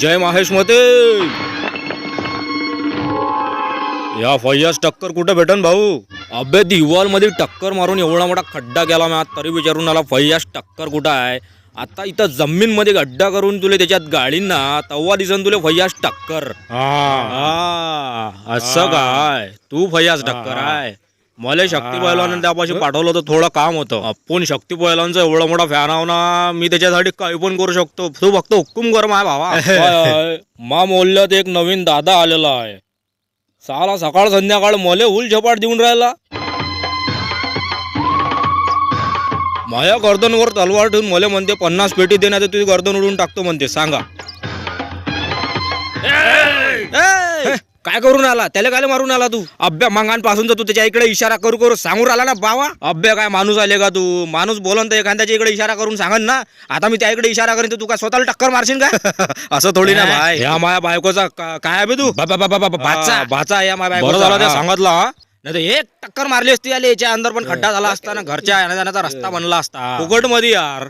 जय माहेश मते. या फय्यास टक्कर कुठे भेटन भाऊ? अबे दिवाल मध्ये टक्कर मारून एवढा मोठा खड्डा केला मी तरी विचारून आला फय्यास टक्कर कुठं आहे. आता इथं जमीन मध्ये गड्डा करून तुले त्याच्यात गाडींना तव्हा दिसन तुले फय्यास टक्कर. असं काय तू फय्यास टक्कर आहे? मला शक्ती पहिलवान त्यापाशी पाठवलं तर थोडं काम होतं. आपण शक्ती पहिलवानचा एवढा मोठा फॅन आहो ना, मी त्याच्यासाठी काही पण करू शकतो. तू फक्त हुक्कुम कर माय भावा. मा मोल्ल्यात एक नवीन दादा आलेला आहे. साला सकाळ संध्याकाळ मले हुल झपाट देऊन राहिला. माया गर्दनवर तलवार ठेवून मले म्हणते 50 पेटी देण्यात तुझी गर्दन उडून टाकतो म्हणते. सांगा काय करून आला? त्याला काय मारून आला तू? अभ्या मंगांपासून तू त्याच्या इकडे इशारा करू करू सांगून आला ना बावा. अभ्या काय माणूस आले का तू? माणूस बोलन तर एखाद्याच्या इकडे इशारा करून सांगन ना. आता मी त्या इकडे इशारा करीन तर तू काय स्वतःला टक्कर मारशील का? असं थोडी ना भाई. या माया बायकोचा काय आहे बे तू? भाचा या माया बायको झाला त्या सांगितला. नाही तर एक टक्कर मारली असती याला याच्या अंदर पण खड्डा झाला असता ना, घरच्या येण्या जाण्याचा रस्ता बनला असता. फुकट मध्ये यार.